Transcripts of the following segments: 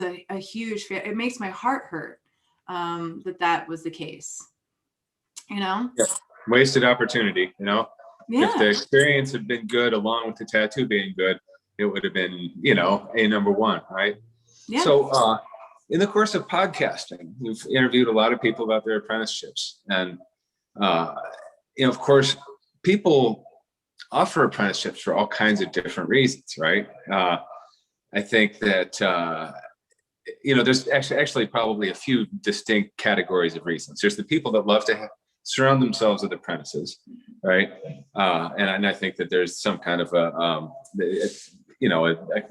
a huge, it makes my heart hurt that was the case, Yeah. Wasted opportunity, Yeah. If the experience had been good along with the tattoo being good, it would have been, a number one, right? Yeah. So in the course of podcasting, you've interviewed a lot of people about their apprenticeships. And, of course, people offer apprenticeships for all kinds of different reasons, right? I think that, there's actually probably a few distinct categories of reasons. There's the people that love to surround themselves with apprentices, right? And I think that there's some kind of a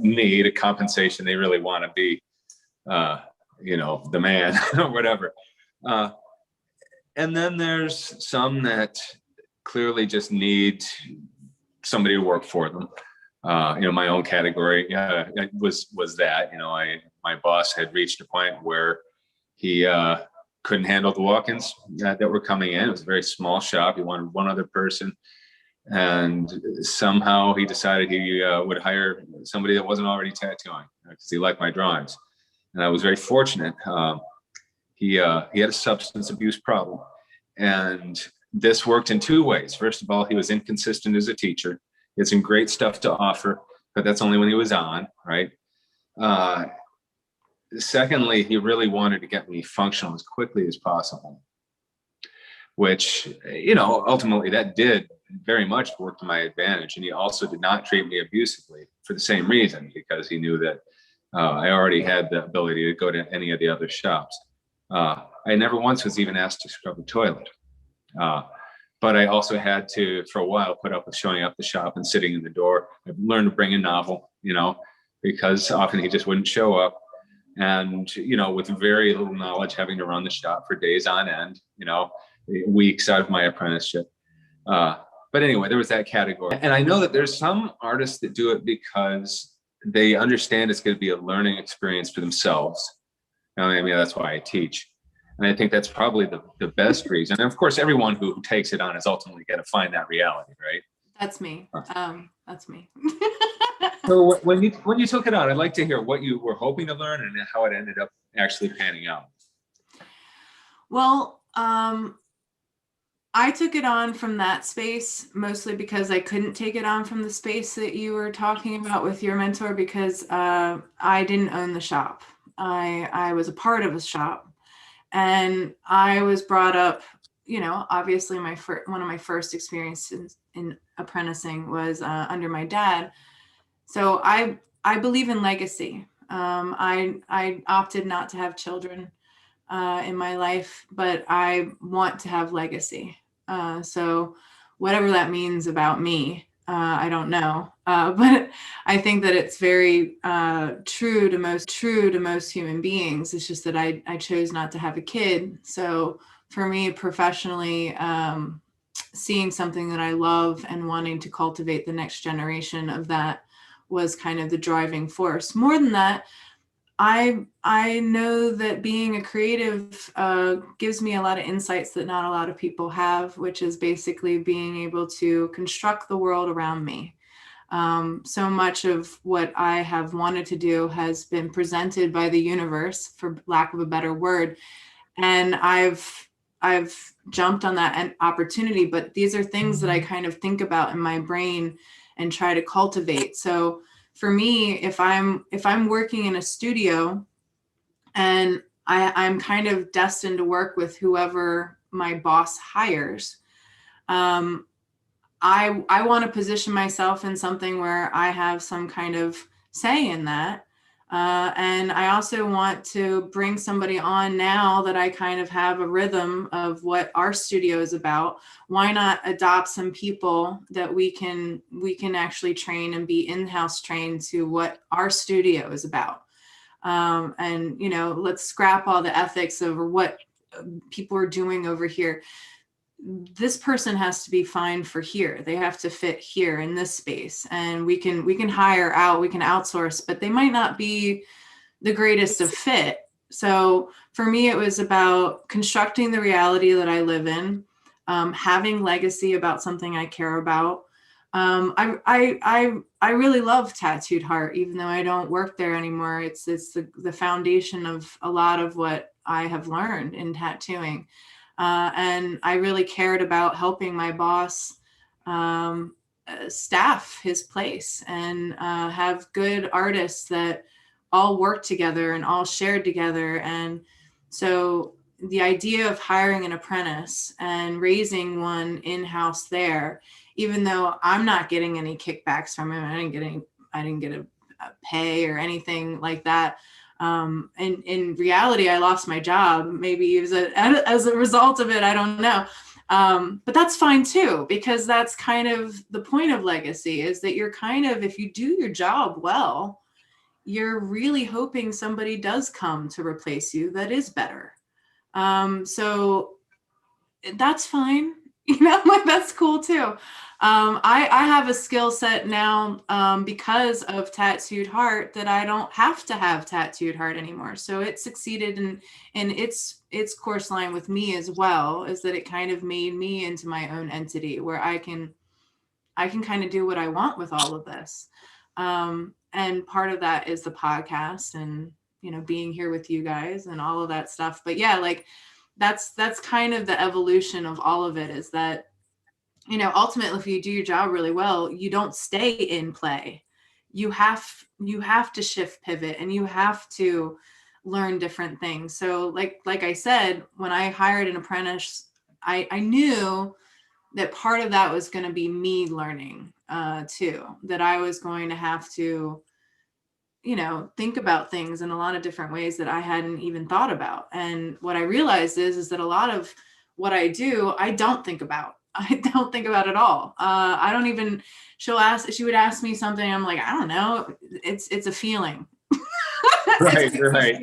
need, a compensation. They really want to be, the man or whatever. And then there's some that clearly just need somebody to work for them. My own category was that, my boss had reached a point where he couldn't handle the walk-ins that were coming in. It was a very small shop. He wanted one other person. And somehow he decided he would hire somebody that wasn't already tattooing because he liked my drawings. And I was very fortunate. He had a substance abuse problem. And this worked in two ways. First of all, he was inconsistent as a teacher. He had some great stuff to offer, but that's only when he was on, right? Secondly, he really wanted to get me functional as quickly as possible, which, ultimately that did very much work to my advantage. And he also did not treat me abusively for the same reason, because he knew that I already had the ability to go to any of the other shops. I never once was even asked to scrub the toilet. But I also had to, for a while, put up with showing up the shop and sitting in the door. I learned to bring a novel, because often he just wouldn't show up. And, with very little knowledge, having to run the shop for days on end, weeks out of my apprenticeship. But anyway, there was that category. And I know that there's some artists that do it because they understand it's going to be a learning experience for themselves. I mean, that's why I teach. And I think that's probably the best reason. And of course, everyone who takes it on is ultimately going to find that reality, right? That's me. That's me. So when you took it on, I'd like to hear what you were hoping to learn and how it ended up actually panning out. Well, I took it on from that space, mostly because I couldn't take it on from the space that you were talking about with your mentor, because I didn't own the shop. I was a part of a shop. And I was brought up, obviously one of my first experiences in apprenticing was under my dad. So I believe in legacy. I opted not to have children in my life, but I want to have legacy. So whatever that means about me, I don't know. But I think that it's very true to most human beings. It's just that I chose not to have a kid. So for me, professionally, seeing something that I love and wanting to cultivate the next generation of that was kind of the driving force. More than that, I know that being a creative gives me a lot of insights that not a lot of people have, which is basically being able to construct the world around me. So much of what I have wanted to do has been presented by the universe, for lack of a better word. And I've jumped on that opportunity, but these are things that I kind of think about in my brain and try to cultivate. So for me, if I'm working in a studio and I'm kind of destined to work with whoever my boss hires, I want to position myself in something where I have some kind of say in that. And I also want to bring somebody on now that I kind of have a rhythm of what our studio is about. Why not adopt some people that we can actually train and be in-house trained to what our studio is about? And, let's scrap all the ethics over what people are doing over here. This person has to be fine for here. They have to fit here in this space, and we can hire out, we can outsource, but they might not be the greatest of fit. So for me, it was about constructing the reality that I live in, having legacy about something I care about, I really love Tattooed Heart, even though I don't work there anymore. It's the foundation of a lot of what I have learned in tattooing. And I really cared about helping my boss staff his place and have good artists that all worked together and all shared together. And so the idea of hiring an apprentice and raising one in-house there, even though I'm not getting any kickbacks from him, I didn't get a pay or anything like that. And in reality, I lost my job. Maybe it was as a result of it. I don't know. But that's fine too, because that's kind of the point of legacy, is that you're kind of, if you do your job well, you're really hoping somebody does come to replace you that is better. So that's fine. Like that's cool too. I have a skill set now because of Tattooed Heart that I don't have to have Tattooed Heart anymore. So it succeeded in its course line with me as well, is that it kind of made me into my own entity where I can kind of do what I want with all of this. And part of that is the podcast and, being here with you guys and all of that stuff. But yeah, like that's kind of the evolution of all of it, is that, ultimately, if you do your job really well, you don't stay in play. You have to shift, pivot, and you have to learn different things. So like I said, when I hired an apprentice, I knew that part of that was going to be me learning too, that I was going to have to, think about things in a lot of different ways that I hadn't even thought about. And what I realized is that a lot of what I do, I don't think about. I don't think about at all. I don't even, she would ask me something. I'm like, I don't know. It's a feeling. Right, right.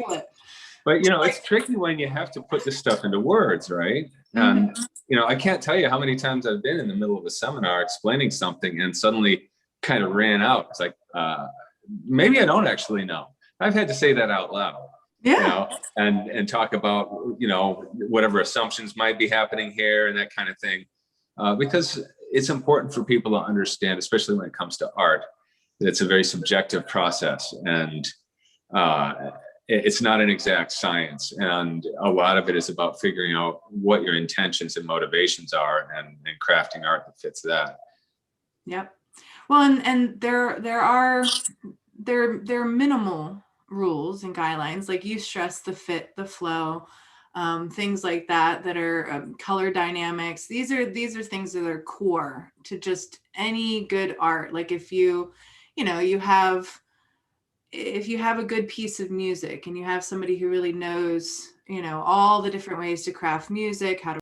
But, it's tricky when you have to put this stuff into words, right? And, I can't tell you how many times I've been in the middle of a seminar explaining something and suddenly kind of ran out. It's like, maybe I don't actually know. I've had to say that out loud. Yeah. And talk about, whatever assumptions might be happening here and that kind of thing. Because it's important for people to understand, especially when it comes to art, that it's a very subjective process, and it's not an exact science. And a lot of it is about figuring out what your intentions and motivations are, and crafting art that fits that. Yep. Well, and there are minimal rules and guidelines, like you stress, the fit, the flow, things like that are color dynamics. These are things that are core to just any good art. Like if you have a good piece of music and you have somebody who really knows, all the different ways to craft music, how to